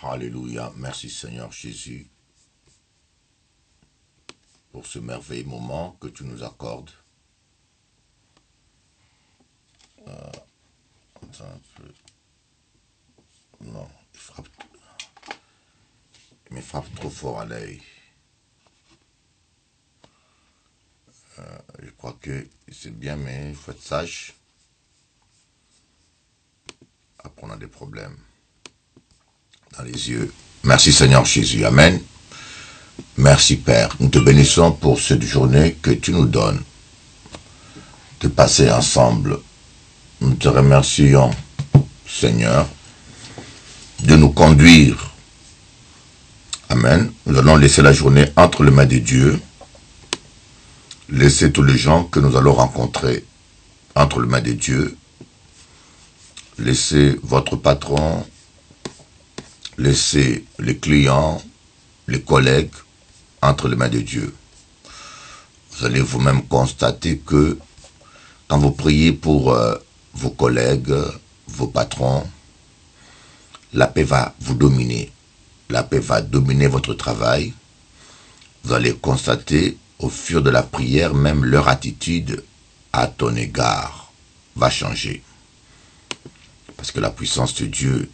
Alléluia. Merci Seigneur Jésus pour ce merveilleux moment que tu nous accordes. Attends un peu. Non, il me frappe trop fort à l'œil. Je crois que c'est bien, mais il faut être sage. Après, on a des problèmes dans les yeux. Merci Seigneur Jésus. Amen. Merci Père. Nous te bénissons pour cette journée que tu nous donnes de passer ensemble. Nous te remercions, Seigneur, de nous conduire. Amen. Nous allons laisser la journée entre les mains de Dieu. Laissez tous les gens que nous allons rencontrer entre les mains de Dieu. Laissez votre patron, laissez les clients, les collègues entre les mains de Dieu. Vous allez vous-même constater que quand vous priez pour vos collègues, vos patrons, la paix va vous dominer. La paix va dominer votre travail. Vous allez constater au fur de la prière, même leur attitude à ton égard va changer. Parce que la puissance de Dieu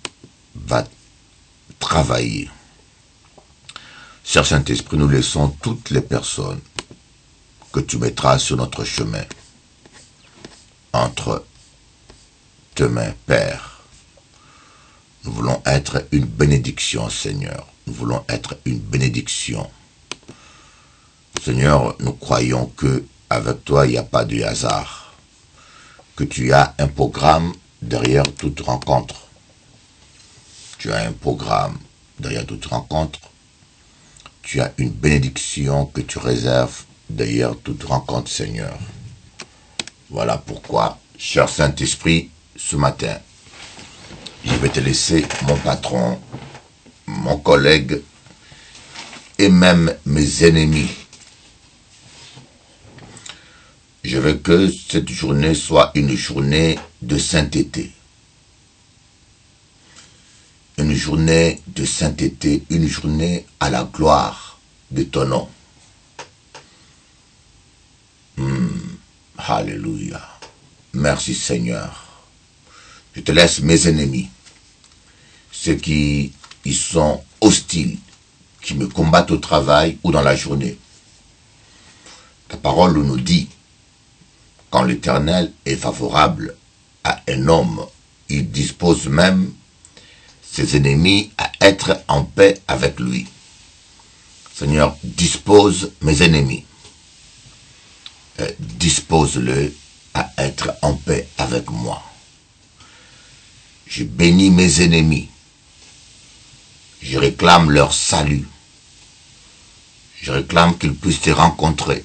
va travailler. Cher Saint-Esprit, nous laissons toutes les personnes que tu mettras sur notre chemin entre tes mains, Père. Nous voulons être une bénédiction, Seigneur. Nous voulons être une bénédiction. Seigneur, nous croyons que avec toi, il n'y a pas de hasard. Que tu as un programme derrière toute rencontre. Tu as un programme derrière toute rencontre. Tu as une bénédiction que tu réserves derrière toute rencontre, Seigneur. Voilà pourquoi, cher Saint-Esprit, ce matin, je vais te laisser mon patron, mon collègue et même mes ennemis. Je veux que cette journée soit une journée de sainteté. Une journée de sainteté, une journée à la gloire de ton nom. Alléluia. Merci Seigneur. Je te laisse mes ennemis, ceux qui y sont hostiles, qui me combattent au travail ou dans la journée. Ta parole nous dit, quand l'Éternel est favorable à un homme, il dispose même ses ennemis à être en paix avec lui. Seigneur, dispose mes ennemis. Dispose-le à être en paix avec moi. Je bénis mes ennemis. Je réclame leur salut. Je réclame qu'ils puissent te rencontrer.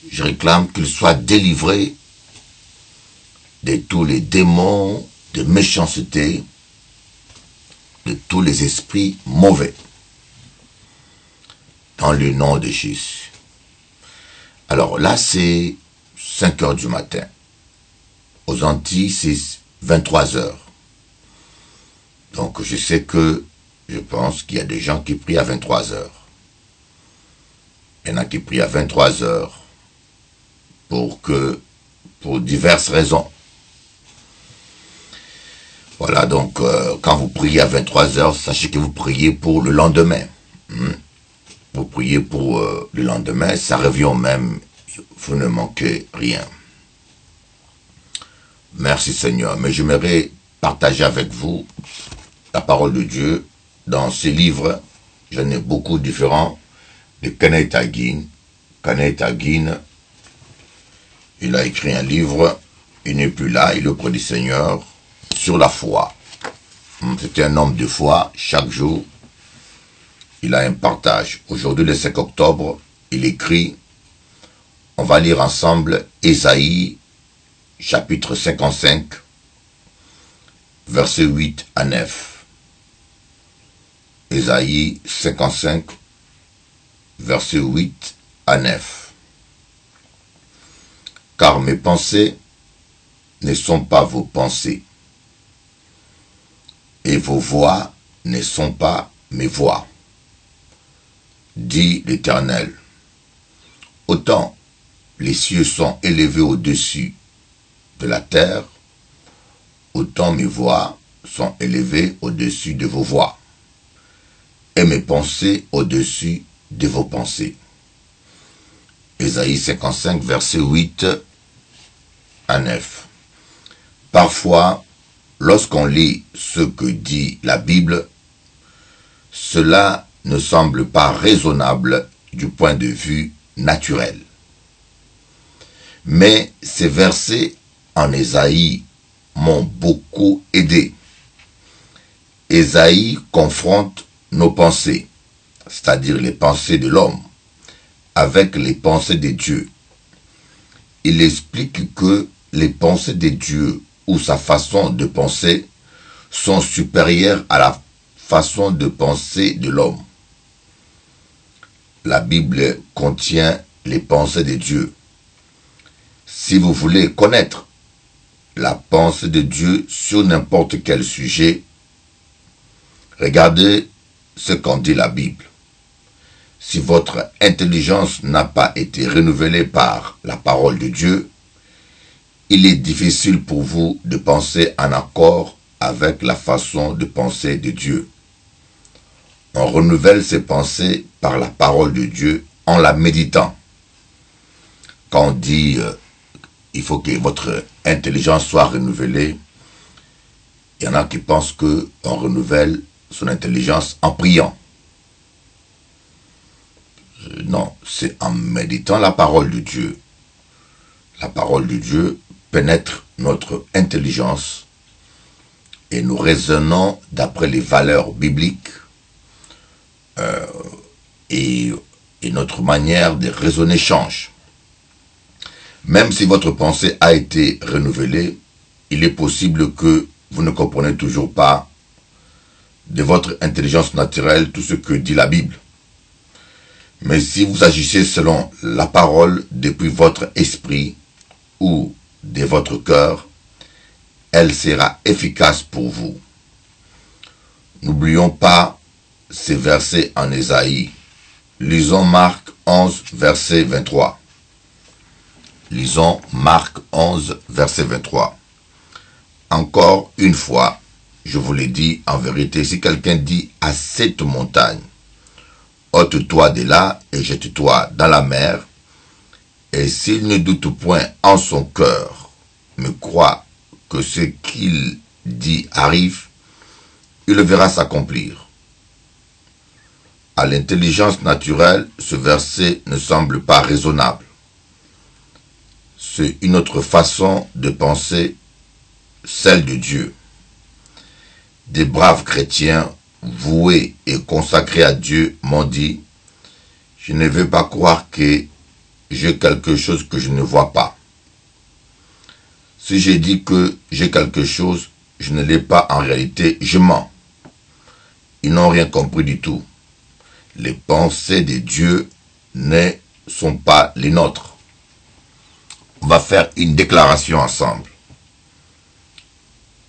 Je réclame qu'ils soient délivrés de tous les démons de méchanceté, de tous les esprits mauvais. Dans le nom de Jésus. Alors là, c'est 5 heures du matin. Aux Antilles, c'est 23 heures. Donc je sais que, je pense qu'il y a des gens qui prient à 23 heures. Il y en a qui prient à 23 heures pour diverses raisons. Voilà, donc quand vous priez à 23 heures, sachez que vous priez pour le lendemain. Vous priez pour le lendemain, ça revient au même, vous ne manquez rien. Merci Seigneur, mais j'aimerais partager avec vous la parole de Dieu dans ces livres. J'en ai beaucoup différents de Kenneth Hagin. Kenneth Hagin, il a écrit un livre, il n'est plus là, il est auprès du Seigneur, sur la foi. C'était un homme de foi, chaque jour, il a un partage. Aujourd'hui, le 5 octobre, il écrit, on va lire ensemble Ésaïe, chapitre 55, versets 8 à 9. Ésaïe 55, versets 8 à 9. Car mes pensées ne sont pas vos pensées, et vos voix ne sont pas mes voies, dit l'Éternel. Autant les cieux sont élevés au-dessus de la terre, autant mes voix sont élevées au-dessus de vos voix, et mes pensées au-dessus de vos pensées. Ésaïe 55, verset 8 à 9. Parfois, lorsqu'on lit ce que dit la Bible, cela ne semble pas raisonnable du point de vue naturel. Mais ces versets en Ésaïe m'ont beaucoup aidé. Ésaïe confronte nos pensées, c'est-à-dire les pensées de l'homme, avec les pensées de Dieu. Il explique que les pensées de Dieu ou sa façon de penser sont supérieures à la façon de penser de l'homme. La Bible contient les pensées de Dieu. Si vous voulez connaître la pensée de Dieu sur n'importe quel sujet, regardez ce qu'en dit la Bible. Si votre intelligence n'a pas été renouvelée par la parole de Dieu, il est difficile pour vous de penser en accord avec la façon de penser de Dieu. On renouvelle ses pensées par la parole de Dieu en la méditant. Quand on dit il faut que votre intelligence soit renouvelée, il y en a qui pensent qu'on renouvelle son intelligence en priant. Non, c'est en méditant la parole de Dieu. La parole de Dieu pénètre notre intelligence et nous raisonnons d'après les valeurs bibliques et notre manière de raisonner change. Même si votre pensée a été renouvelée, il est possible que vous ne comprenez toujours pas de votre intelligence naturelle tout ce que dit la Bible. Mais si vous agissez selon la parole depuis votre esprit ou de votre cœur, elle sera efficace pour vous. N'oublions pas ces versets en Ésaïe. Lisons Marc 11, verset 23. Lisons Marc 11, verset 23. Encore une fois, je vous l'ai dit en vérité, si quelqu'un dit à cette montagne, ôte-toi de là et jette-toi dans la mer, et s'il ne doute point en son cœur, mais croit que ce qu'il dit arrive, il le verra s'accomplir. À l'intelligence naturelle, ce verset ne semble pas raisonnable. C'est une autre façon de penser, celle de Dieu. Des braves chrétiens voués et consacrés à Dieu m'ont dit « Je ne veux pas croire que j'ai quelque chose que je ne vois pas. Si j'ai dit que j'ai quelque chose, je ne l'ai pas en réalité, je mens. » Ils n'ont rien compris du tout. Les pensées de Dieu ne sont pas les nôtres. On va faire une déclaration ensemble.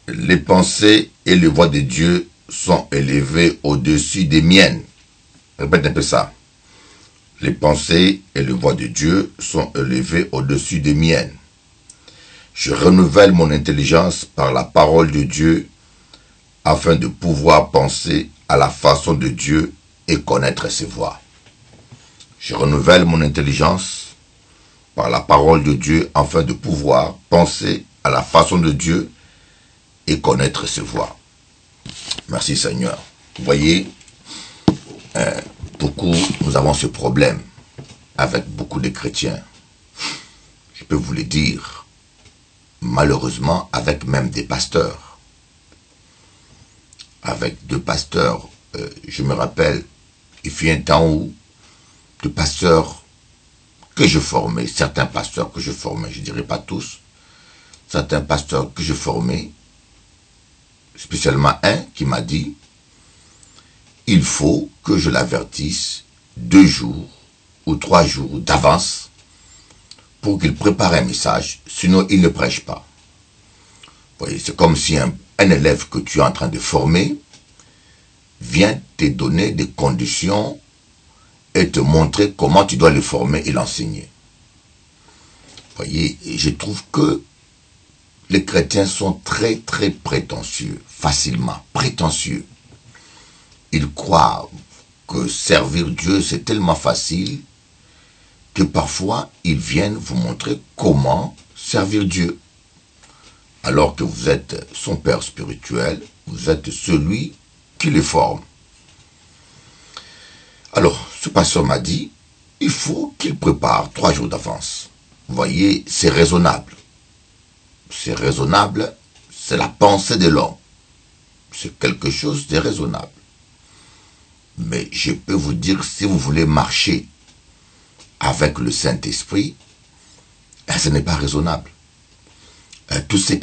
Les pensées et les voix de Dieu sont élevées au-dessus des miennes. Répète un peu ça. Les pensées et les voix de Dieu sont élevées au-dessus des miennes. Je renouvelle mon intelligence par la parole de Dieu afin de pouvoir penser à la façon de Dieu et connaître ses voies. Je renouvelle mon intelligence par la parole de Dieu afin de pouvoir penser à la façon de Dieu et connaître ses voies. Merci Seigneur. Vous voyez, beaucoup, nous avons ce problème avec beaucoup de chrétiens. Je peux vous le dire, malheureusement, avec même des pasteurs. Avec deux pasteurs, je me rappelle, il fut un temps où deux pasteurs que je formais, certains pasteurs que je formais, je ne dirais pas tous, certains pasteurs que je formais, spécialement un qui m'a dit « Il faut que je l'avertisse 2 jours ou 3 jours d'avance pour qu'il prépare un message, sinon il ne prêche pas. » Vous voyez, c'est comme si un élève que tu es en train de former, vient te donner des conditions et te montrer comment tu dois le former et l'enseigner. Voyez, je trouve que les chrétiens sont très prétentieux, facilement prétentieux. Ils croient que servir Dieu c'est tellement facile que parfois ils viennent vous montrer comment servir Dieu. Alors que vous êtes son père spirituel, vous êtes celui qui le forme. Alors, ce pasteur m'a dit, il faut qu'il prépare 3 jours d'avance. Vous voyez, c'est raisonnable. C'est raisonnable, c'est la pensée de l'homme. C'est quelque chose de raisonnable. Mais je peux vous dire, si vous voulez marcher avec le Saint-Esprit, ce n'est pas raisonnable. Tout ce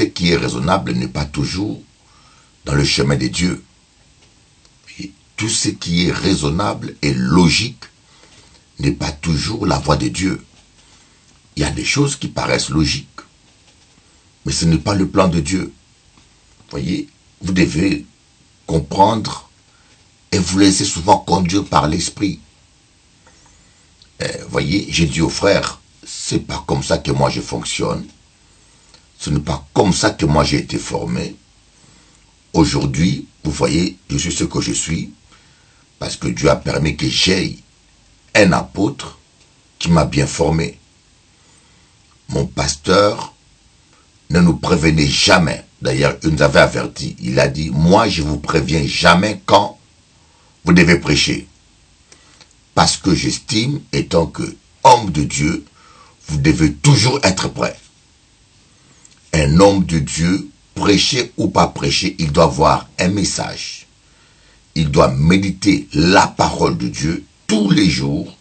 qui est raisonnable n'est pas toujours dans le chemin de Dieu. Et tout ce qui est raisonnable et logique n'est pas toujours la voie de Dieu. Il y a des choses qui paraissent logiques, mais ce n'est pas le plan de Dieu. Voyez, vous devez comprendre et vous laisser souvent conduire par l'Esprit. Voyez, j'ai dit aux frères, c'est pas comme ça que moi je fonctionne. Ce n'est pas comme ça que moi j'ai été formé. Aujourd'hui, vous voyez, je suis ce que je suis parce que Dieu a permis que j'aie un apôtre qui m'a bien formé. Mon pasteur ne nous prévenait jamais. D'ailleurs, il nous avait averti. Il a dit, moi je vous préviens jamais quand vous devez prêcher. Parce que j'estime, étant que homme de Dieu, vous devez toujours être prêt. Un homme de Dieu, prêcher ou pas prêcher, il doit avoir un message. Il doit méditer la parole de Dieu tous les jours.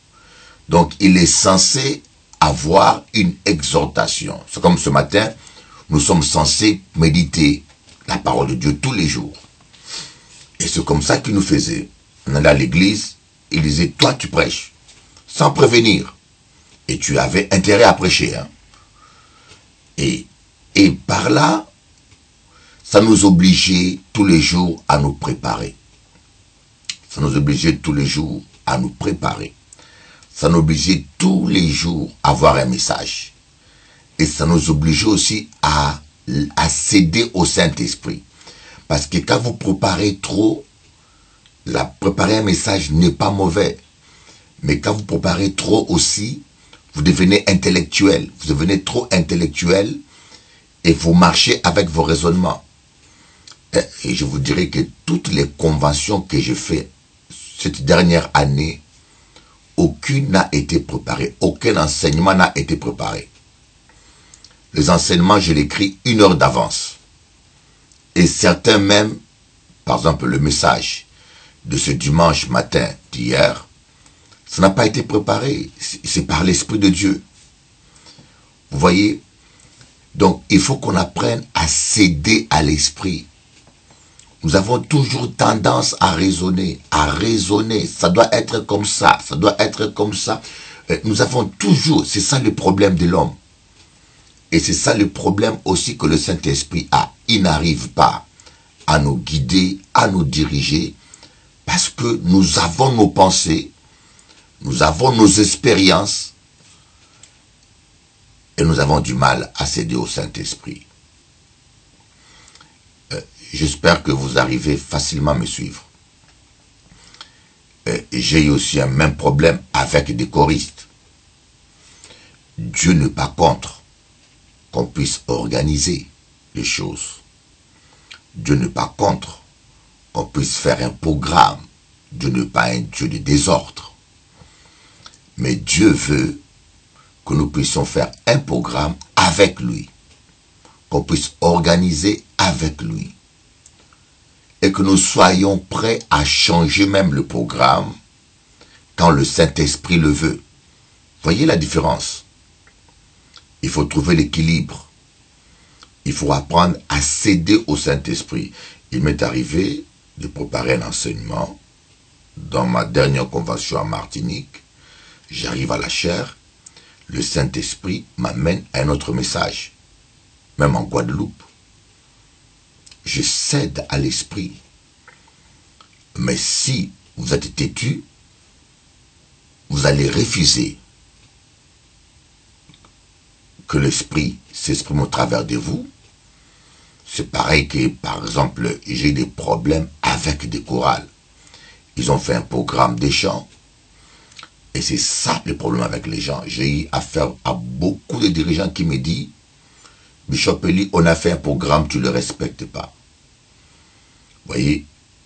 Donc, il est censé avoir une exhortation. C'est comme ce matin, nous sommes censés méditer la parole de Dieu tous les jours. Et c'est comme ça qu'il nous faisait. On allait à l'église, il disait, toi tu prêches, sans prévenir. Et tu avais intérêt à prêcher. Hein. Et par là, ça nous obligeait tous les jours à nous préparer. Ça nous obligeait tous les jours à nous préparer. Ça nous obligeait tous les jours à avoir un message. Et ça nous obligeait aussi à céder au Saint-Esprit. Parce que quand vous préparez trop, préparer un message n'est pas mauvais. Mais quand vous préparez trop aussi, vous devenez intellectuel. Vous devenez trop intellectuel et vous marchez avec vos raisonnements. Et je vous dirais que toutes les conventions que j'ai faites cette dernière année, aucune n'a été préparée. Aucun enseignement n'a été préparé. Les enseignements, je l'écris 1 heure d'avance. Et certains même, par exemple le message de ce dimanche matin d'hier, ça n'a pas été préparé. C'est par l'Esprit de Dieu. Vous voyez? Donc, il faut qu'on apprenne à céder à l'Esprit. Nous avons toujours tendance à raisonner. Ça doit être comme ça, ça doit être comme ça. Nous avons toujours, c'est ça le problème de l'homme. Et c'est ça le problème aussi que le Saint-Esprit a. Il n'arrive pas à nous guider, à nous diriger, parce que nous avons nos pensées, nous avons nos expériences, et nous avons du mal à céder au Saint-Esprit. J'espère que vous arrivez facilement à me suivre. J'ai eu aussi un même problème avec des choristes. Dieu n'est pas contre qu'on puisse organiser les choses. Dieu n'est pas contre qu'on puisse faire un programme. Dieu n'est pas un Dieu de désordre. Mais Dieu veut que nous puissions faire un programme avec lui, qu'on puisse organiser avec lui, et que nous soyons prêts à changer même le programme quand le Saint-Esprit le veut. Voyez la différence? Il faut trouver l'équilibre. Il faut apprendre à céder au Saint-Esprit. Il m'est arrivé de préparer un enseignement dans ma dernière convention en Martinique. J'arrive à la chaire, le Saint-Esprit m'amène à un autre message, même en Guadeloupe. Je cède à l'Esprit. Mais si vous êtes têtu, vous allez refuser que l'esprit s'exprime au travers de vous. C'est pareil que, par exemple, j'ai des problèmes avec des chorales. Ils ont fait un programme de chant. Et c'est ça le problème avec les gens. J'ai eu affaire à beaucoup de dirigeants qui me disent, Bishop Eli, on a fait un programme, tu ne le respectes pas. Vous voyez,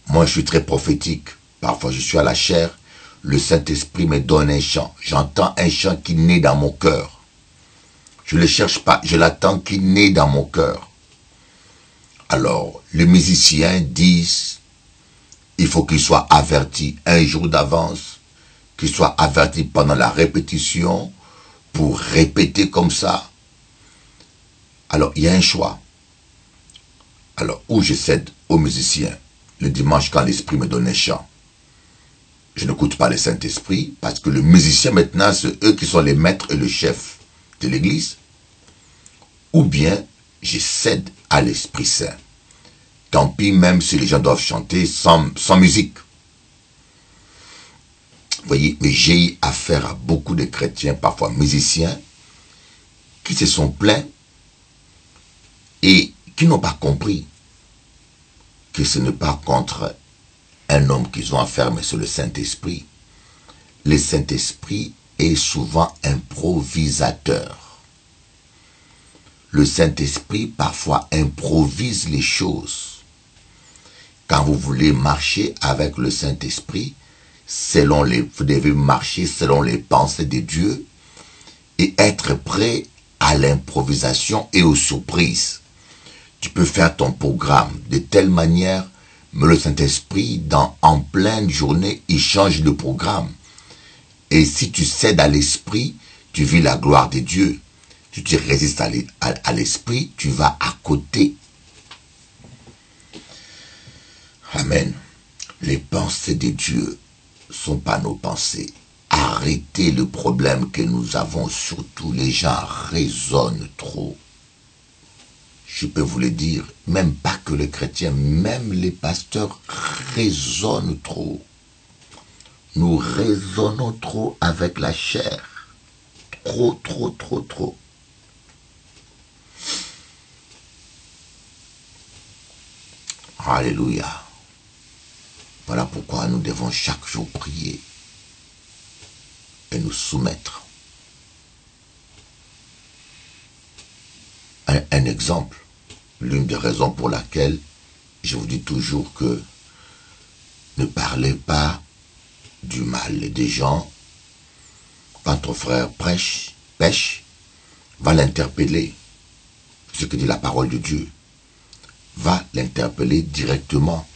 moi je suis très prophétique. Parfois je suis à la chair. Le Saint-Esprit me donne un chant. J'entends un chant qui naît dans mon cœur. Je ne le cherche pas, je l'attends qui naît dans mon cœur. Alors, les musiciens disent, il faut qu'ils soient avertis un jour d'avance, qu'ils soient avertis pendant la répétition, pour répéter comme ça. Alors, il y a un choix. Alors, où je cède aux musiciens, le dimanche quand l'Esprit me donne un chant, je n'écoute pas le Saint-Esprit, parce que le musicien maintenant, c'est eux qui sont les maîtres et le chef de l'église, ou bien je cède à l'Esprit Saint. Tant pis même si les gens doivent chanter sans musique. Vous voyez, mais j'ai eu affaire à beaucoup de chrétiens, parfois musiciens, qui se sont plaints et qui n'ont pas compris que ce n'est pas contre un homme qu'ils ont affaire, mais c'est le Saint-Esprit. Le Saint-Esprit est souvent improvisateur. Le Saint-Esprit parfois improvise les choses. Quand vous voulez marcher avec le Saint-Esprit, vous devez marcher selon les pensées de Dieu et être prêt à l'improvisation et aux surprises. Tu peux faire ton programme de telle manière, mais le Saint-Esprit, en pleine journée, il change le programme. Et si tu cèdes à l'Esprit, tu vis la gloire de Dieu. Si tu résistes à l'Esprit, tu vas à côté. Amen. Les pensées de Dieu ne sont pas nos pensées. Arrêtez le problème que nous avons, surtout les gens raisonnent trop. Je peux vous le dire, même pas que les chrétiens, même les pasteurs raisonnent trop. Nous raisonnons trop avec la chair. Trop, trop, trop, trop. Alléluia. Voilà pourquoi nous devons chaque jour prier et nous soumettre. Un exemple, l'une des raisons pour laquelle je vous dis toujours que ne parlez pas du mal des gens. Quand ton frère pêche, va l'interpeller. Ce que dit la parole de Dieu. Va l'interpeller directement.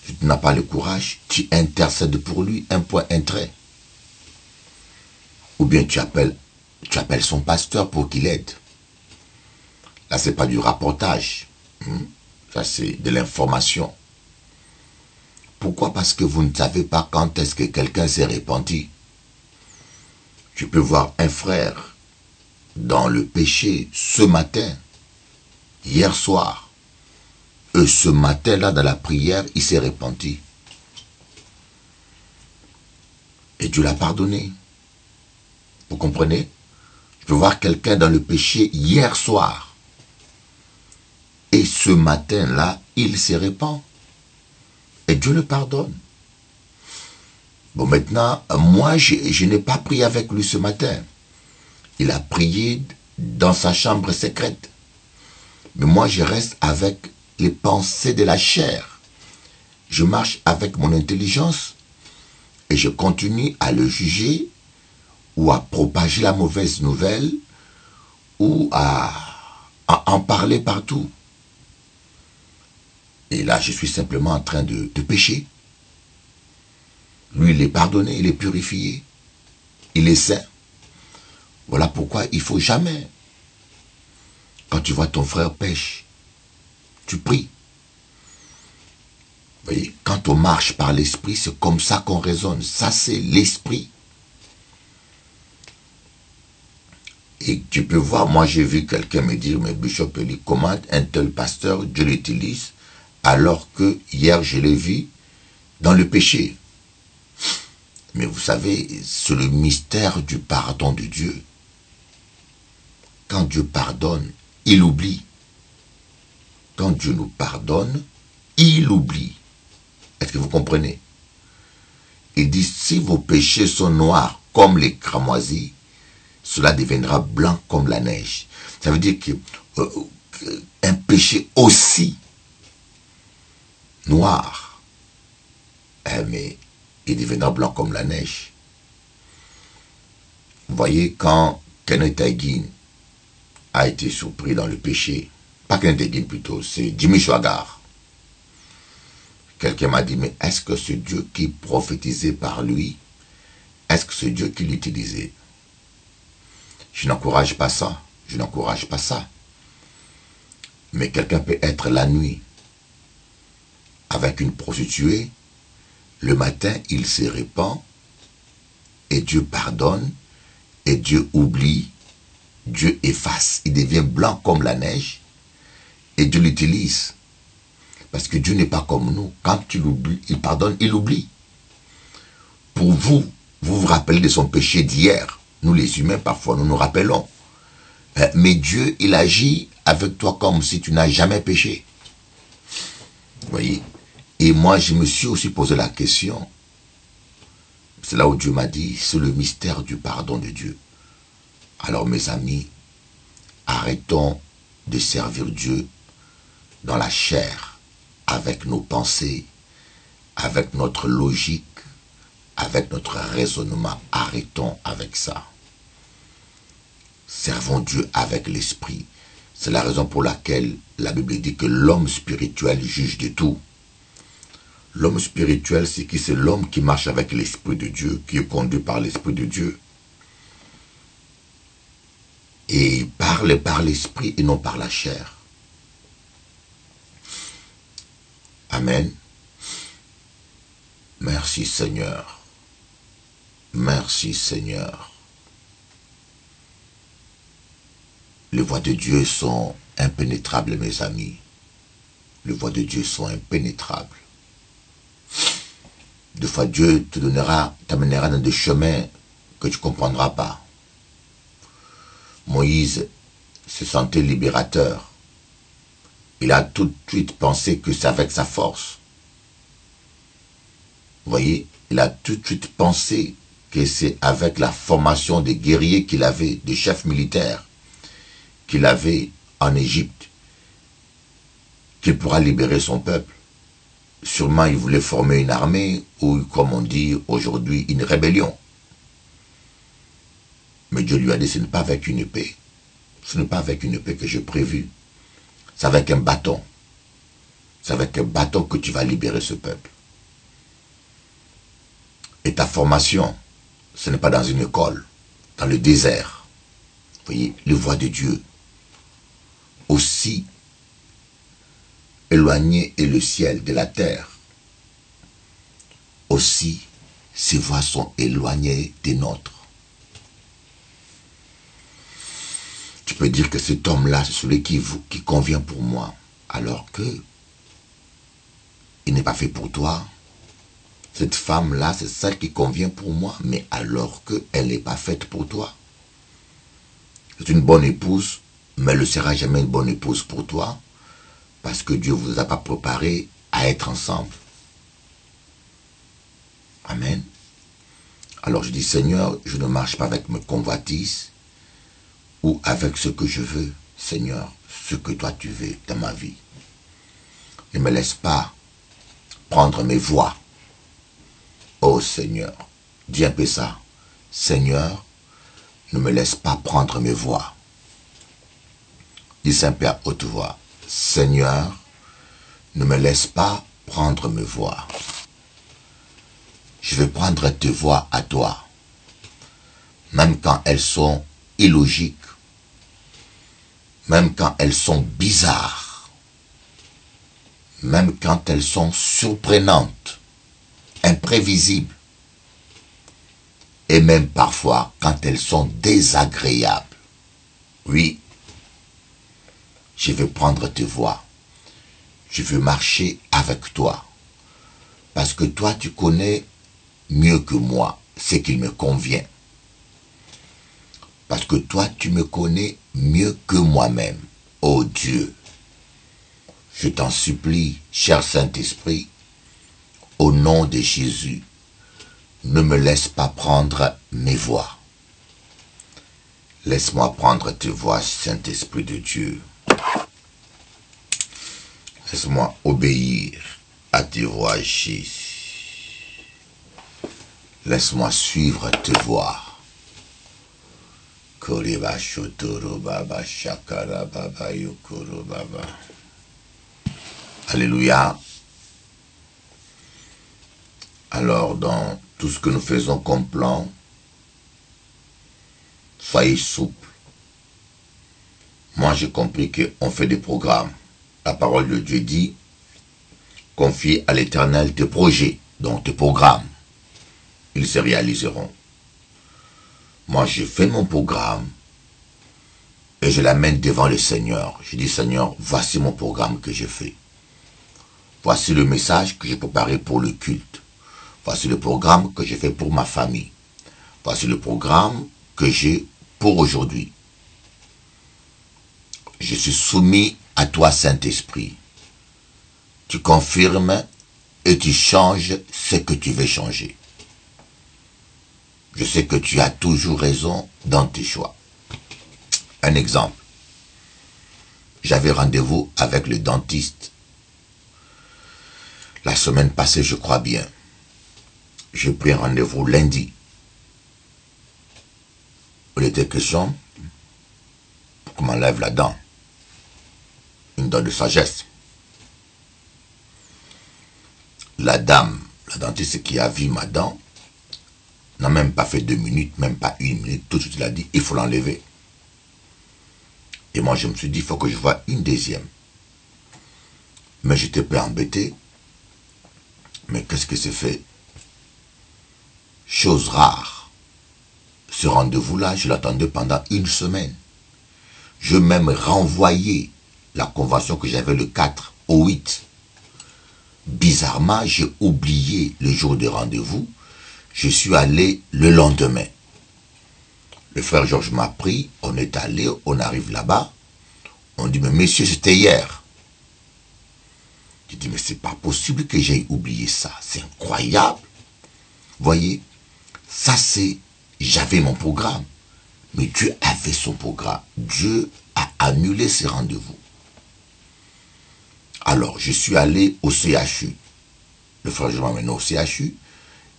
Si tu n'as pas le courage, tu intercèdes pour lui, un point, un trait. Ou bien tu appelles son pasteur pour qu'il aide. Là, ce n'est pas du rapportage. Ça, c'est de l'information. Pourquoi? Parce que vous ne savez pas quand est-ce que quelqu'un s'est repenti. Tu peux voir un frère dans le péché ce matin, hier soir. Et ce matin-là, dans la prière, il s'est repenti. Et Dieu l'a pardonné. Vous comprenez? Je peux voir quelqu'un dans le péché hier soir. Et ce matin-là, il se repent. Et Dieu le pardonne. Bon, maintenant, moi, je n'ai pas prié avec lui ce matin. Il a prié dans sa chambre secrète. Mais moi, je reste avec les pensées de la chair. Je marche avec mon intelligence et je continue à le juger ou à propager la mauvaise nouvelle ou à en parler partout. Et là, je suis simplement en train de pécher. Lui, il est pardonné, il est purifié. Il est saint. Voilà pourquoi il ne faut jamais, quand tu vois ton frère pêche, tu pries. Vous voyez, quand on marche par l'esprit, c'est comme ça qu'on raisonne. Ça, c'est l'esprit. Et tu peux voir, moi j'ai vu quelqu'un me dire, mais Bishop Eli, comment un tel pasteur, Dieu l'utilise, alors que hier je l'ai vu, dans le péché. Mais vous savez, c'est le mystère du pardon de Dieu. Quand Dieu pardonne, il oublie. Quand Dieu nous pardonne, il oublie. Est-ce que vous comprenez? Il dit, si vos péchés sont noirs comme les cramoisis, cela deviendra blanc comme la neige. Ça veut dire qu'un péché aussi noir, mais il deviendra blanc comme la neige. Vous voyez, quand Kenneth Hagin a été surpris dans le péché, pas Kenneth Hagin plutôt, c'est Jimmy Swaggart. Quelqu'un m'a dit, mais est-ce que ce Dieu qui prophétisait par lui, est-ce que ce Dieu qui l'utilisait? Je n'encourage pas ça, je n'encourage pas ça. Mais quelqu'un peut être la nuit avec une prostituée, le matin il se répand, et Dieu pardonne, et Dieu oublie, Dieu efface, il devient blanc comme la neige, et Dieu l'utilise. Parce que Dieu n'est pas comme nous. Quand il oublie, il pardonne, il oublie. Pour vous, vous vous rappelez de son péché d'hier. Nous les humains, parfois, nous nous rappelons. Mais Dieu, il agit avec toi comme si tu n'as jamais péché. Vous voyez? Et moi, je me suis aussi posé la question. C'est là où Dieu m'a dit, c'est le mystère du pardon de Dieu. Alors mes amis, arrêtons de servir Dieu dans la chair, avec nos pensées, avec notre logique, avec notre raisonnement. Arrêtons avec ça. Servons Dieu avec l'esprit. C'est la raison pour laquelle la Bible dit que l'homme spirituel juge de tout. L'homme spirituel, c'est qui? C'est l'homme qui marche avec l'Esprit de Dieu, qui est conduit par l'Esprit de Dieu. Et il parle par l'Esprit et non par la chair. Amen. Merci Seigneur. Merci Seigneur. Les voies de Dieu sont impénétrables, mes amis. Les voies de Dieu sont impénétrables. Des fois, Dieu te t'amènera dans des chemins que tu ne comprendras pas. Moïse se sentait libérateur. Il a tout de suite pensé que c'est avec sa force. Vous voyez, il a tout de suite pensé que c'est avec la formation des guerriers qu'il avait, des chefs militaires qu'il avait en Égypte, qu'il pourra libérer son peuple. Sûrement, il voulait former une armée ou, comme on dit aujourd'hui, une rébellion. Mais Dieu lui a dit, ce n'est pas avec une épée. Ce n'est pas avec une épée que j'ai prévu. C'est avec un bâton. C'est avec un bâton que tu vas libérer ce peuple. Et ta formation, ce n'est pas dans une école, dans le désert. Vous voyez, les voies de Dieu. Aussi éloigné est le ciel de la terre. Aussi, ses voies sont éloignées des nôtres. Tu peux dire que cet homme-là, c'est celui qui convient pour moi, alors que il n'est pas fait pour toi. Cette femme-là, c'est celle qui convient pour moi, mais alors qu'elle n'est pas faite pour toi. C'est une bonne épouse, mais elle ne sera jamais une bonne épouse pour toi, parce que Dieu ne vous a pas préparé à être ensemble. Amen. Alors je dis, Seigneur, je ne marche pas avec mes convoitises, ou avec ce que je veux, Seigneur, ce que toi tu veux dans ma vie. Ne me laisse pas prendre mes voies. Oh Seigneur, dis un peu ça. Seigneur, ne me laisse pas prendre mes voies. Dis un peu à haute voix. Seigneur, ne me laisse pas prendre mes voies. Je vais prendre tes voies à toi. Même quand elles sont illogiques. Même quand elles sont bizarres. Même quand elles sont surprenantes. Imprévisibles. Et même parfois quand elles sont désagréables. Oui, je veux prendre tes voies. Je veux marcher avec toi. Parce que toi, tu connais mieux que moi ce qu'il me convient. Parce que toi, tu me connais mieux que moi-même. Ô Dieu, je t'en supplie, cher Saint-Esprit, au nom de Jésus, ne me laisse pas prendre mes voies. Laisse-moi prendre tes voies, Saint-Esprit de Dieu. Laisse-moi obéir à tes voies, Jésus. Laisse-moi suivre tes voies. Alléluia. Alors, dans tout ce que nous faisons comme plan, soyez souple. Moi, j'ai compris qu'on fait des programmes. La parole de Dieu dit, confie à l'Éternel tes projets, donc tes programmes. Ils se réaliseront. Moi, j'ai fait mon programme et je l'amène devant le Seigneur. Je dis, Seigneur, voici mon programme que j'ai fait. Voici le message que j'ai préparé pour le culte. Voici le programme que j'ai fait pour ma famille. Voici le programme que j'ai pour aujourd'hui. Je suis soumis à toi, Saint-Esprit. Tu confirmes et tu changes ce que tu veux changer. Je sais que tu as toujours raison dans tes choix. Un exemple. J'avais rendez-vous avec le dentiste. La semaine passée, je crois bien. J'ai pris un rendez-vous lundi. Il était question pour qu'on m'enlève la dent. Une dent de sagesse. La dame, la dentiste qui a vu ma dent, n'a même pas fait 2 minutes, même pas 1 minute. Tout de suite, il a dit, il faut l'enlever. Et moi, je me suis dit, il faut que je voie une deuxième. Mais j'étais peu embêté. Mais qu'est-ce que c'est fait? Chose rare. Ce rendez-vous-là, je l'attendais pendant 1 semaine. Je même renvoyé la convention que j'avais le 4 au 8. Bizarrement, j'ai oublié le jour de rendez-vous. Je suis allé le lendemain. Le frère Georges m'a pris, on est allé, on arrive là-bas. On dit, mais monsieur, c'était hier. J'ai dit, mais c'est pas possible que j'aie oublié ça. C'est incroyable. Voyez, ça c'est, j'avais mon programme. Mais Dieu avait son programme. Dieu a annulé ses rendez-vous. Alors, je suis allé au CHU. Le frère Georges m'a mené au CHU.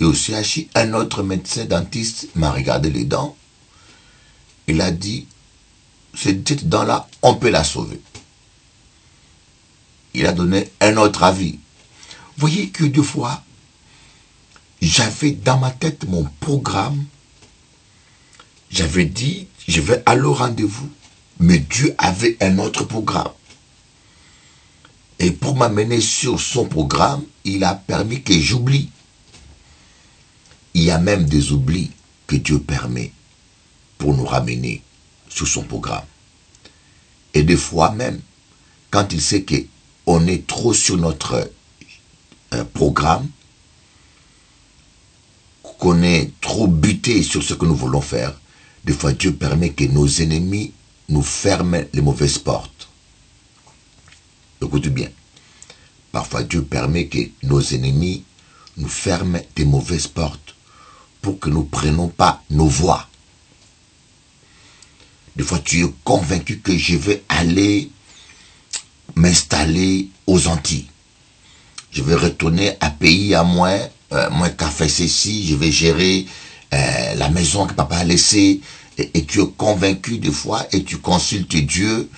Et au CHU, un autre médecin dentiste m'a regardé les dents. Il a dit, cette dent-là, on peut la sauver. Il a donné un autre avis. Voyez que 2 fois, j'avais dans ma tête mon programme. J'avais dit, je vais aller au rendez-vous. Mais Dieu avait un autre programme. Et pour m'amener sur son programme, il a permis que j'oublie. Il y a même des oublis que Dieu permet pour nous ramener sur son programme. Et des fois même, quand il sait qu'on est trop sur notre programme, qu'on est trop buté sur ce que nous voulons faire, des fois Dieu permet que nos ennemis nous ferment les mauvaises portes. Écoutez bien. Parfois Dieu permet que nos ennemis nous ferment des mauvaises portes pour que nous ne prenions pas nos voies. Des fois, tu es convaincu que je vais aller m'installer aux Antilles. Je vais retourner à pays à moi qu'a fait ceci, je vais gérer la maison que papa a laissée. Et tu es convaincu des fois et tu consultes Dieu.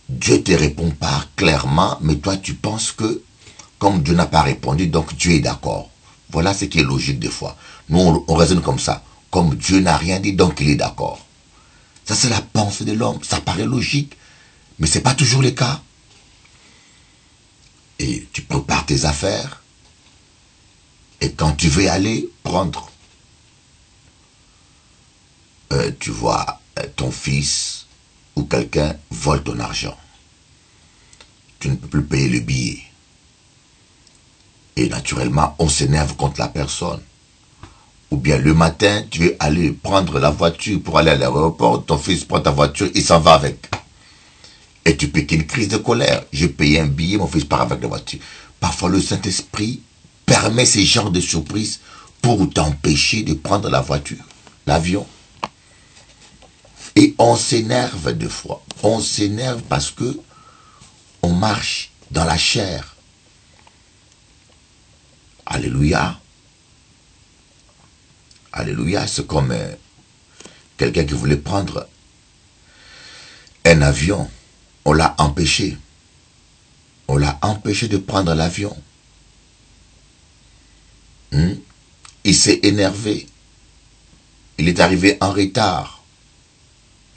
Dieu ne te répond pas clairement, mais toi tu penses que comme Dieu n'a pas répondu, donc Dieu est d'accord. Voilà ce qui est logique des fois. Nous, on raisonne comme ça. Comme Dieu n'a rien dit, donc il est d'accord. Ça, c'est la pensée de l'homme. Ça paraît logique, mais ce n'est pas toujours le cas. Et tu prépares tes affaires. Et quand tu veux aller prendre, tu vois ton fils ou quelqu'un vole ton argent. Tu ne peux plus payer le billet. Et naturellement, on s'énerve contre la personne. Ou bien le matin, tu veux aller prendre la voiture pour aller à l'aéroport, ton fils prend ta voiture, il s'en va avec. Et tu piques une crise de colère. Je paye un billet, mon fils part avec la voiture. Parfois, le Saint-Esprit permet ces genres de surprises pour t'empêcher de prendre la voiture, l'avion. Et on s'énerve deux fois. On s'énerve parce que on marche dans la chair. Alléluia. Alléluia. C'est comme quelqu'un qui voulait prendre un avion. On l'a empêché. On l'a empêché de prendre l'avion. Il s'est énervé. Il est arrivé en retard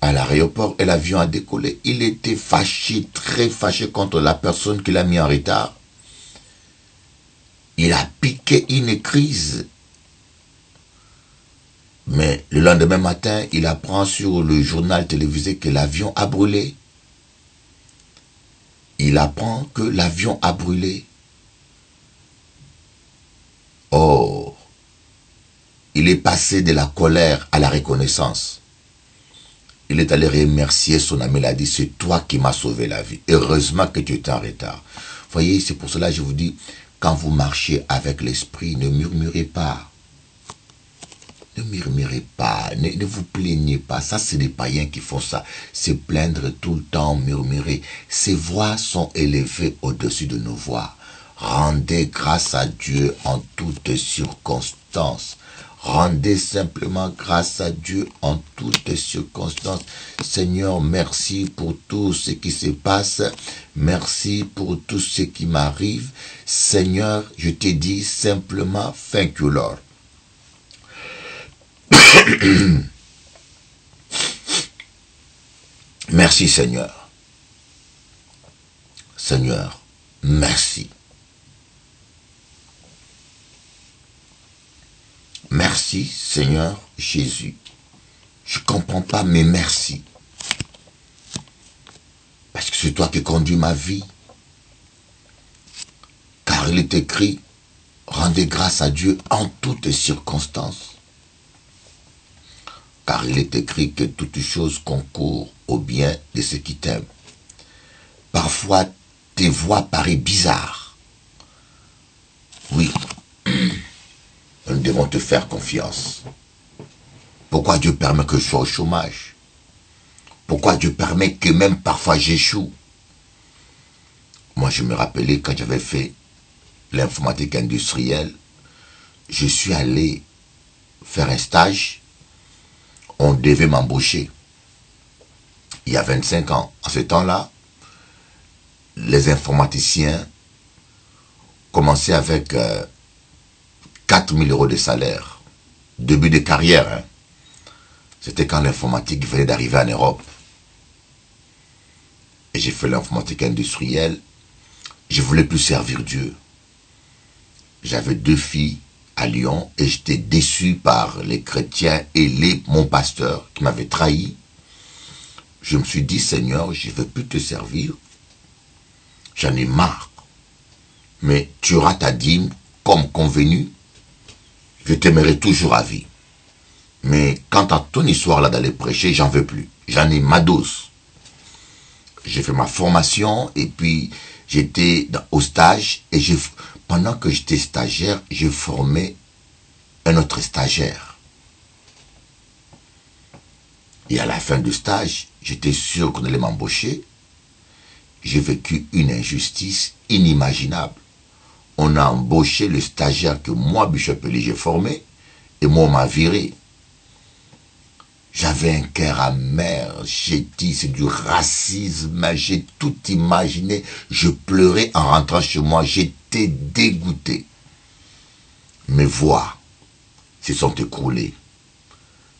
à l'aéroport et l'avion a décollé. Il était fâché, très fâché contre la personne qui l'a mis en retard. Il a piqué une crise. Mais le lendemain matin, il apprend sur le journal télévisé que l'avion a brûlé. Il apprend que l'avion a brûlé. Oh, il est passé de la colère à la reconnaissance. Il est allé remercier son ami, il a dit, c'est toi qui m'as sauvé la vie. Heureusement que tu étais en retard. Voyez, c'est pour cela que je vous dis, quand vous marchez avec l'esprit, ne murmurez pas. Ne murmurez pas, ne vous plaignez pas. Ça, c'est des païens qui font ça. Se plaindre tout le temps, murmurer. Ces voix sont élevées au-dessus de nos voix. Rendez grâce à Dieu en toutes circonstances. Rendez simplement grâce à Dieu en toutes circonstances. Seigneur, merci pour tout ce qui se passe. Merci pour tout ce qui m'arrive. Seigneur, je te dis simplement, thank you, Lord. Merci, Seigneur. Seigneur, merci. Merci, Seigneur Jésus. Je ne comprends pas, mais merci. Parce que c'est toi qui conduis ma vie. Car il est écrit, rendez grâce à Dieu en toutes circonstances. Car il est écrit que toutes choses concourent au bien de ceux qui t'aiment. Parfois, tes voix paraissent bizarres. Oui. Nous devons te faire confiance. Pourquoi Dieu permet que je sois au chômage? Pourquoi Dieu permet que même parfois j'échoue? Moi, je me rappelais quand j'avais fait l'informatique industrielle, je suis allé faire un stage. On devait m'embaucher. Il y a 25 ans. En ce temps-là, les informaticiens commençaient avec 4 000 € de salaire. Début de carrière. Hein. C'était quand l'informatique venait d'arriver en Europe. Et j'ai fait l'informatique industrielle. Je ne voulais plus servir Dieu. J'avais 2 filles à Lyon et j'étais déçu par les chrétiens et mon pasteur qui m'avait trahi. Je me suis dit, Seigneur, je ne veux plus te servir. J'en ai marre. Mais tu auras ta dîme comme convenu. Je t'aimerai toujours à vie. Mais quant à ton histoire là d'aller prêcher, j'en veux plus. J'en ai ma dose. J'ai fait ma formation et puis j'étais au stage et pendant que j'étais stagiaire, j'ai formé un autre stagiaire. Et à la fin du stage, j'étais sûr qu'on allait m'embaucher. J'ai vécu une injustice inimaginable. On a embauché le stagiaire que moi, Bishop Eli, j'ai formé, et moi, on m'a viré. J'avais un cœur amer, j'ai dit, c'est du racisme, j'ai tout imaginé. Je pleurais en rentrant chez moi, j'étais dégoûté. Mes voix se sont écroulées.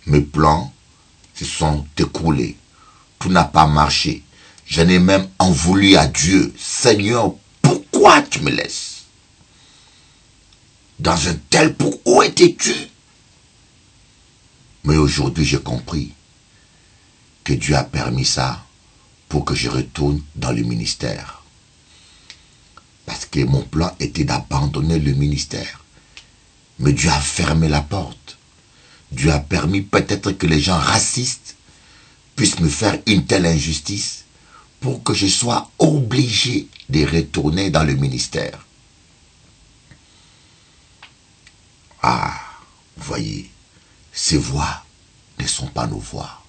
Mes plans se sont écroulés. Tout n'a pas marché. J'en ai même en voulu à Dieu. Seigneur, pourquoi tu me laisses? Dans un tel où étais-tu? Mais aujourd'hui, j'ai compris que Dieu a permis ça pour que je retourne dans le ministère. Parce que mon plan était d'abandonner le ministère. Mais Dieu a fermé la porte. Dieu a permis peut-être que les gens racistes puissent me faire une telle injustice pour que je sois obligé de retourner dans le ministère. Ah, vous voyez, ces voix ne sont pas nos voix.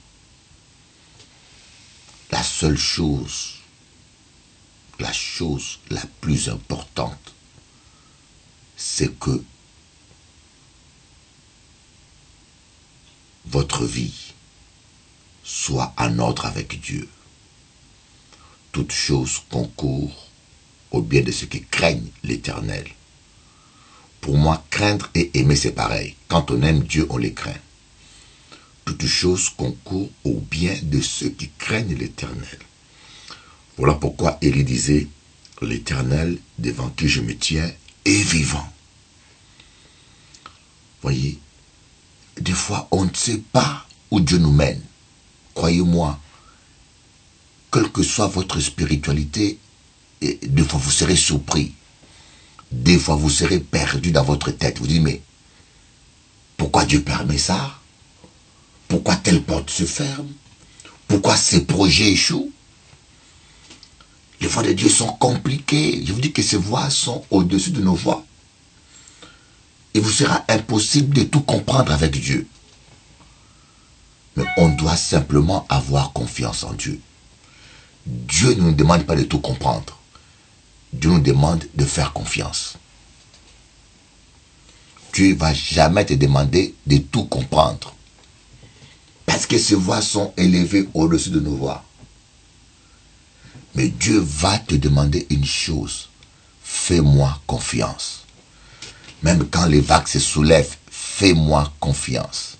La seule chose, la plus importante, c'est que votre vie soit en ordre avec Dieu. Toute chose concourt au bien de ceux qui craignent l'Éternel. Pour moi, craindre et aimer, c'est pareil. Quand on aime Dieu, on les craint. Toute chose concourt au bien de ceux qui craignent l'Éternel. Voilà pourquoi Élie disait, l'Éternel devant qui je me tiens est vivant. Voyez, des fois, on ne sait pas où Dieu nous mène. Croyez-moi, quelle que soit votre spiritualité, des fois vous serez surpris. Des fois vous serez perdu dans votre tête. Vous dites, mais pourquoi Dieu permet ça? Pourquoi telle porte se ferme? Pourquoi ces projets échouent? Les voies de Dieu sont compliquées. Je vous dis que ces voies sont au-dessus de nos voies. Il vous sera impossible de tout comprendre avec Dieu. Mais on doit simplement avoir confiance en Dieu. Dieu ne nous demande pas de tout comprendre. Dieu nous demande de faire confiance. Dieu ne va jamais te demander de tout comprendre. Parce que ces voies sont élevées au-dessus de nos voies. Mais Dieu va te demander une chose. Fais-moi confiance. Même quand les vagues se soulèvent, fais-moi confiance.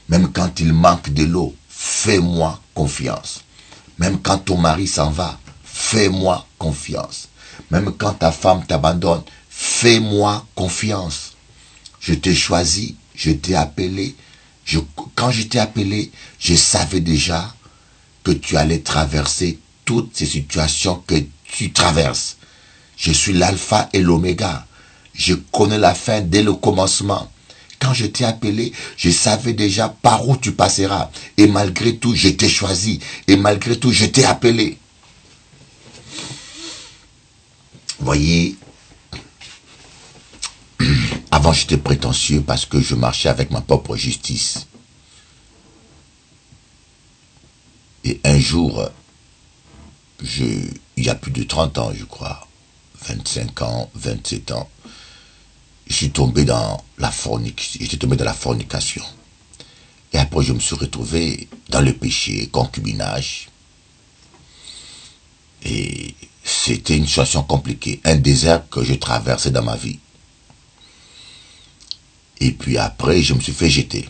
Même quand il manque de l'eau, fais-moi confiance. Même quand ton mari s'en va, fais-moi confiance. Même quand ta femme t'abandonne, fais-moi confiance. Je t'ai choisi, je t'ai appelé. Quand je t'ai appelé, je savais déjà que tu allais traverser toutes ces situations que tu traverses. Je suis l'alpha et l'oméga. Je connais la fin dès le commencement. Quand je t'ai appelé, je savais déjà par où tu passeras. Et malgré tout, je t'ai choisi. Et malgré tout, je t'ai appelé. Voyez, avant j'étais prétentieux parce que je marchais avec ma propre justice. Et un jour, il y a plus de 30 ans, je crois, 25 ans, 27 ans, je suis tombé dans la fornication. J'étais tombé dans la fornication. Et après, je me suis retrouvé dans le péché, concubinage. Et c'était une situation compliquée, un désert que je traversais dans ma vie. Et puis après, je me suis fait jeter.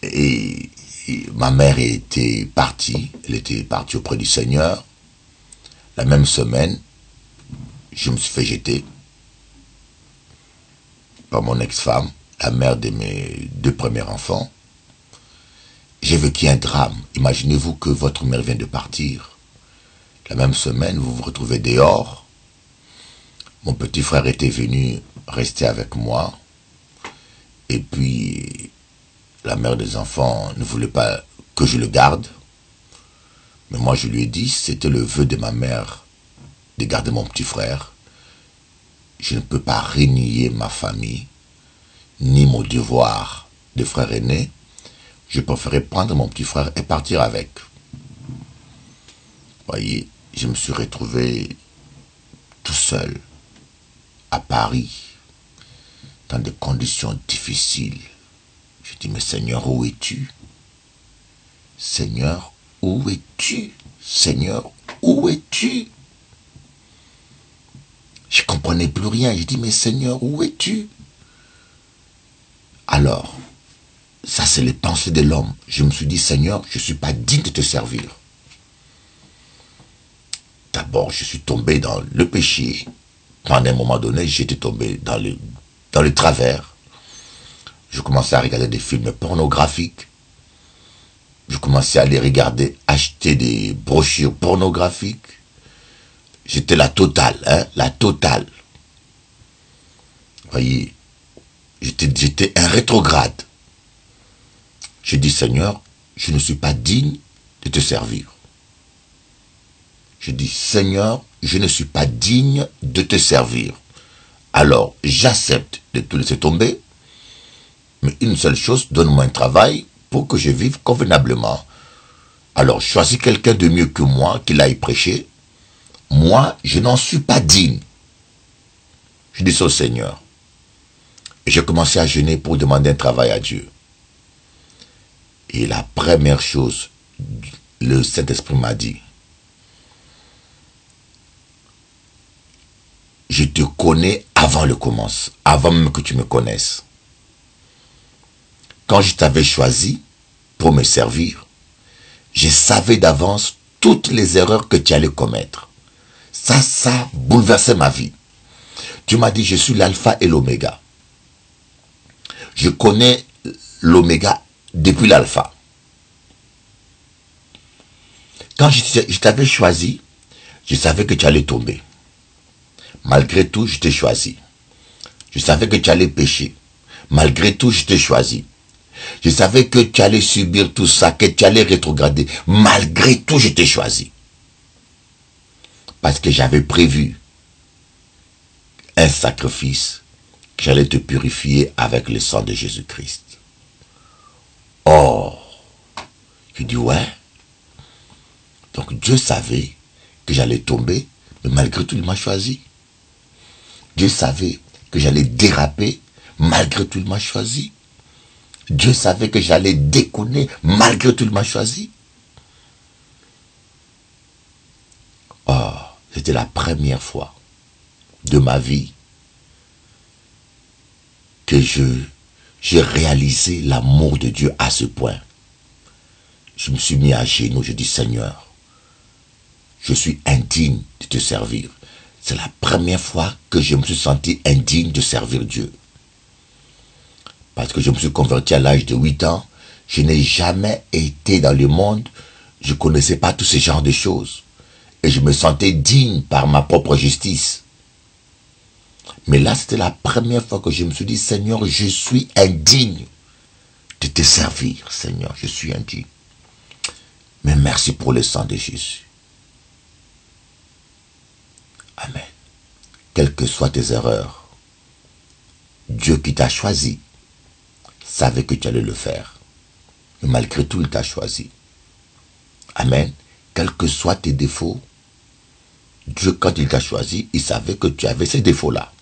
et ma mère était partie. Elle était partie auprès du Seigneur. La même semaine, je me suis fait jeter par mon ex-femme, la mère de mes 2 premiers enfants. J'ai vécu un drame. Imaginez-vous que votre mère vient de partir. La même semaine, vous vous retrouvez dehors. Mon petit frère était venu rester avec moi. Et puis, la mère des enfants ne voulait pas que je le garde. Mais moi, je lui ai dit, c'était le vœu de ma mère de garder mon petit frère. Je ne peux pas renier ma famille, ni mon devoir de frère aîné. Je préférais prendre mon petit frère et partir avec. Voyez, je me suis retrouvé tout seul à Paris, dans des conditions difficiles. Je dis, mais Seigneur, où es-tu? Seigneur, où es-tu? Seigneur, où es-tu? Je ne comprenais plus rien. Je dis, mais Seigneur, où es-tu? Alors, ça c'est les pensées de l'homme. Je me suis dit, Seigneur, je ne suis pas digne de te servir. D'abord, je suis tombé dans le péché. Pendant un moment donné, j'étais tombé dans le travers. Je commençais à regarder des films pornographiques. Je commençais à les regarder, acheter des brochures pornographiques. J'étais la totale, hein, la totale. Vous voyez, j'étais un rétrograde. J'ai dit, Seigneur, je ne suis pas digne de te servir. Je dis, Seigneur, je ne suis pas digne de te servir. Alors, j'accepte de tout laisser tomber. Mais une seule chose, donne-moi un travail pour que je vive convenablement. Alors, choisis quelqu'un de mieux que moi qui l'aille prêcher. Moi, je n'en suis pas digne. Je dis ça au Seigneur. Et j'ai commencé à jeûner pour demander un travail à Dieu. Et la première chose, le Saint-Esprit m'a dit, je te connais avant le commence, avant même que tu me connaisses. Quand je t'avais choisi pour me servir, je savais d'avance toutes les erreurs que tu allais commettre. Ça bouleversait ma vie. Tu m'as dit, je suis l'alpha et l'oméga. Je connais l'oméga depuis l'alpha. Quand je t'avais choisi, je savais que tu allais tomber. Malgré tout, je t'ai choisi. Je savais que tu allais pécher. Malgré tout, je t'ai choisi. Je savais que tu allais subir tout ça, que tu allais rétrograder. Malgré tout, je t'ai choisi. Parce que j'avais prévu un sacrifice, que j'allais te purifier avec le sang de Jésus-Christ. Oh, je dis ouais. Donc Dieu savait que j'allais tomber, mais malgré tout, il m'a choisi. Dieu savait que j'allais déraper, malgré tout, il m'a choisi. Dieu savait que j'allais déconner, malgré tout, il m'a choisi. Oh, c'était la première fois de ma vie que j'ai réalisé l'amour de Dieu à ce point. Je me suis mis à genoux, je dis Seigneur, je suis indigne de te servir. C'est la première fois que je me suis senti indigne de servir Dieu. Parce que je me suis converti à l'âge de 8 ans. Je n'ai jamais été dans le monde. Je ne connaissais pas tous ces genres de choses. Et je me sentais digne par ma propre justice. Mais là, c'était la première fois que je me suis dit, Seigneur, je suis indigne de te servir. Seigneur, je suis indigne. Mais merci pour le sang de Jésus. Amen. Quelles que soient tes erreurs, Dieu qui t'a choisi savait que tu allais le faire. Mais malgré tout, il t'a choisi. Amen. Quels que soient tes défauts, Dieu, quand il t'a choisi, il savait que tu avais ces défauts-là.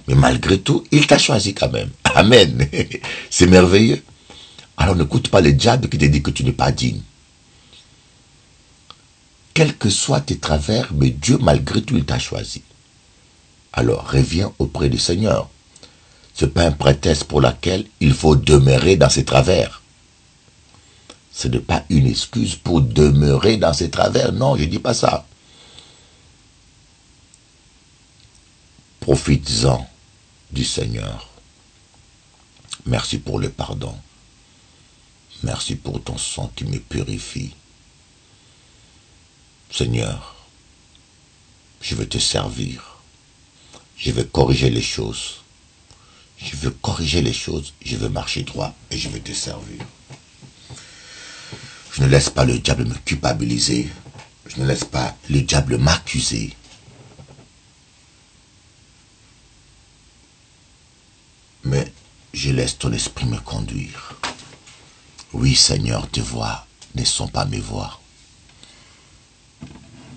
Mais malgré tout, il t'a choisi quand même. Amen. C'est merveilleux. Alors n'écoute pas le diable qui te dit que tu n'es pas digne. Quels que soient tes travers, mais Dieu, malgré tout, il t'a choisi. Alors reviens auprès du Seigneur. Ce n'est pas un prétexte pour lequel il faut demeurer dans ses travers. Ce n'est pas une excuse pour demeurer dans ses travers. Non, je ne dis pas ça. Profites-en du Seigneur. Merci pour le pardon. Merci pour ton sang qui me purifie. Seigneur, je veux te servir. Je veux corriger les choses. Je veux corriger les choses. Je veux marcher droit et je veux te servir. Je ne laisse pas le diable me culpabiliser. Je ne laisse pas le diable m'accuser. Mais je laisse ton esprit me conduire. Oui, Seigneur, tes voies ne sont pas mes voies.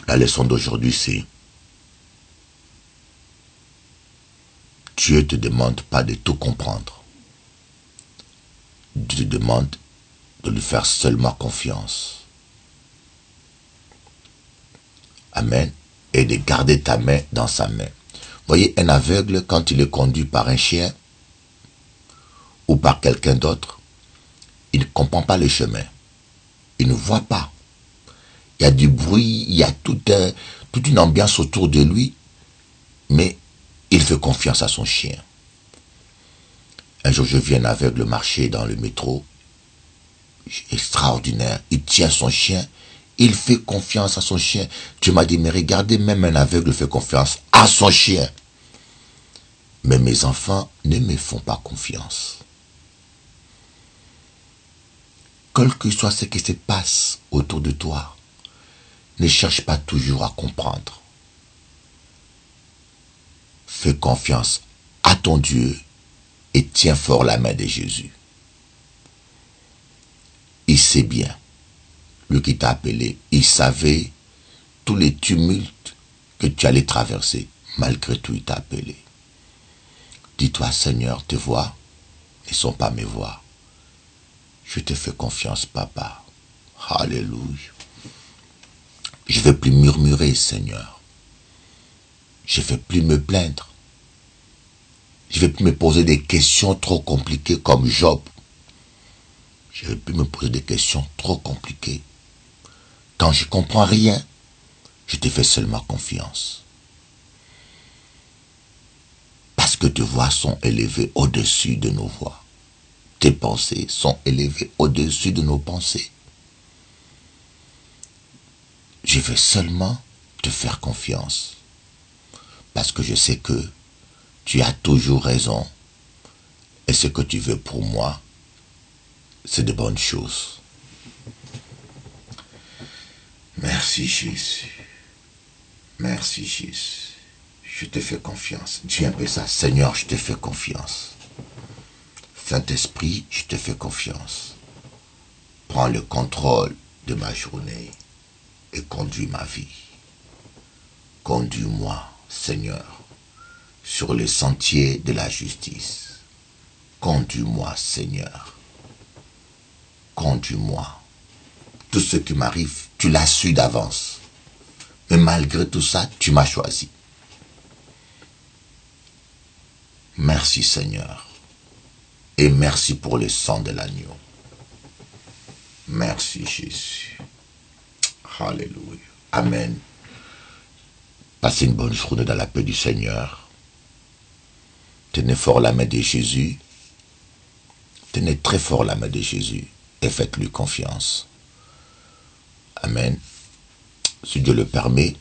La leçon d'aujourd'hui, c'est Dieu ne te demande pas de tout comprendre. Dieu te demande de lui faire seulement confiance. Amen. Et de garder ta main dans sa main. Voyez, un aveugle, quand il est conduit par un chien ou par quelqu'un d'autre, il ne comprend pas le chemin. Il ne voit pas. Il y a du bruit, il y a toute une ambiance autour de lui, mais il fait confiance à son chien. Un jour, je vis un aveugle marcher dans le métro. Extraordinaire. Il tient son chien, Il fait confiance à son chien. Dieu m'a dit, mais regardez, même un aveugle fait confiance à son chien. Mais mes enfants ne me font pas confiance. Quel que soit ce qui se passe autour de toi, ne cherche pas toujours à comprendre. Fais confiance à ton Dieu et tiens fort la main de Jésus. Il sait bien, lui qui t'a appelé, il savait tous les tumultes que tu allais traverser. Malgré tout, il t'a appelé. Dis-toi, Seigneur, tes voix ne sont pas mes voix. Je te fais confiance, papa. Alléluia. Je ne vais plus murmurer, Seigneur. Je ne vais plus me plaindre. Je ne vais plus me poser des questions trop compliquées comme Job. Je ne vais plus me poser des questions trop compliquées. Quand je ne comprends rien, je te fais seulement confiance. Parce que tes voix sont élevées au-dessus de nos voix. Tes pensées sont élevées au-dessus de nos pensées. Je vais seulement te faire confiance. Parce que je sais que tu as toujours raison. Et ce que tu veux pour moi, c'est de bonnes choses. Merci Jésus. Merci Jésus. Je te fais confiance. Dis un peu ça. Seigneur, je te fais confiance. Saint-Esprit, je te fais confiance. Prends le contrôle de ma journée et conduis ma vie. Conduis-moi, Seigneur, sur les sentiers de la justice. Conduis-moi, Seigneur. Conduis-moi. Tout ce qui m'arrive, tu l'as su d'avance. Mais malgré tout ça, tu m'as choisi. Merci, Seigneur. Et merci pour le sang de l'agneau. Merci, Jésus. Alléluia. Amen. Passez une bonne journée dans la paix du Seigneur. Tenez fort la main de Jésus. Tenez très fort la main de Jésus et faites-lui confiance. Amen. Si Dieu le permet,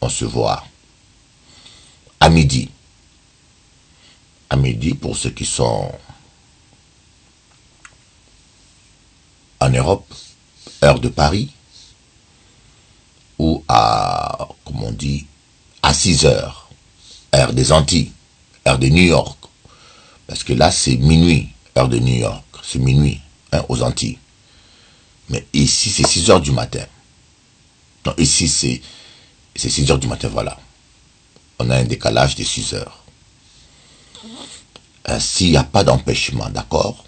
on se voit à midi. À midi, pour ceux qui sont en Europe, heure de Paris, ou à, comme on dit, à 6 heures, heure des Antilles, heure de New York. Parce que là, c'est minuit, heure de New York. C'est minuit, hein, aux Antilles. Mais ici, c'est 6 heures du matin. Non, ici, c'est 6 heures du matin, voilà. On a un décalage de 6 heures. S'il n'y a pas d'empêchement, d'accord?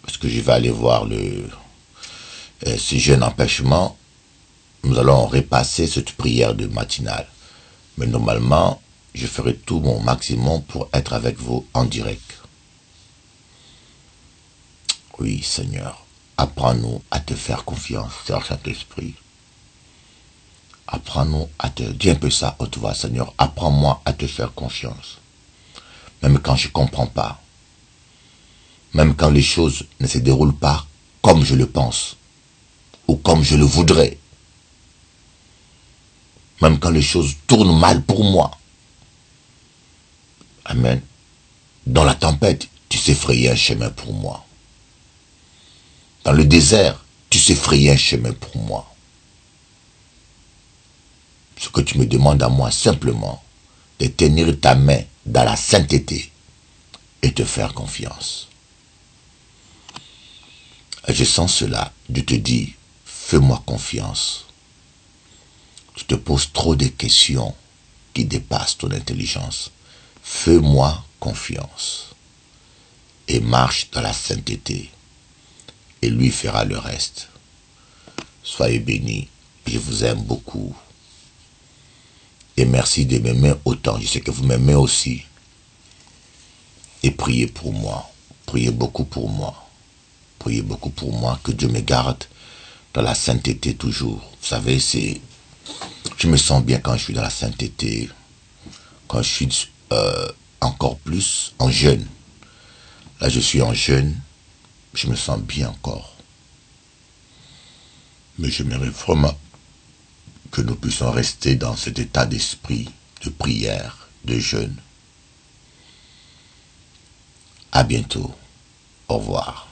Parce que je vais aller voir ce jeune empêchement. Nous allons repasser cette prière de matinale. Mais normalement, je ferai tout mon maximum pour être avec vous en direct. Oui, Seigneur, apprends-nous à te faire confiance, Seigneur Saint-Esprit. Apprends-nous à te... Dis un peu ça, haute voix, Seigneur. Apprends-moi à te faire confiance. Même quand je ne comprends pas. Même quand les choses ne se déroulent pas comme je le pense. Ou comme je le voudrais. Même quand les choses tournent mal pour moi. Amen. Dans la tempête, tu sais frayer un chemin pour moi. Dans le désert, tu sais frayer un chemin pour moi. Ce que tu me demandes à moi simplement, de tenir ta main dans la sainteté et te faire confiance. Et je sens cela, je te dis, fais-moi confiance. Tu te poses trop de questions qui dépassent ton intelligence. Fais-moi confiance et marche dans la sainteté et lui fera le reste. Soyez bénis, je vous aime beaucoup. Et merci de m'aimer autant. Je sais que vous m'aimez aussi. Et priez pour moi. Priez beaucoup pour moi. Priez beaucoup pour moi. Que Dieu me garde dans la sainteté toujours. Vous savez, je me sens bien quand je suis dans la sainteté. Quand je suis encore plus en jeûne. Là, je suis en jeûne. Je me sens bien encore. Mais j'aimerais vraiment que nous puissions rester dans cet état d'esprit, de prière, de jeûne. À bientôt. Au revoir.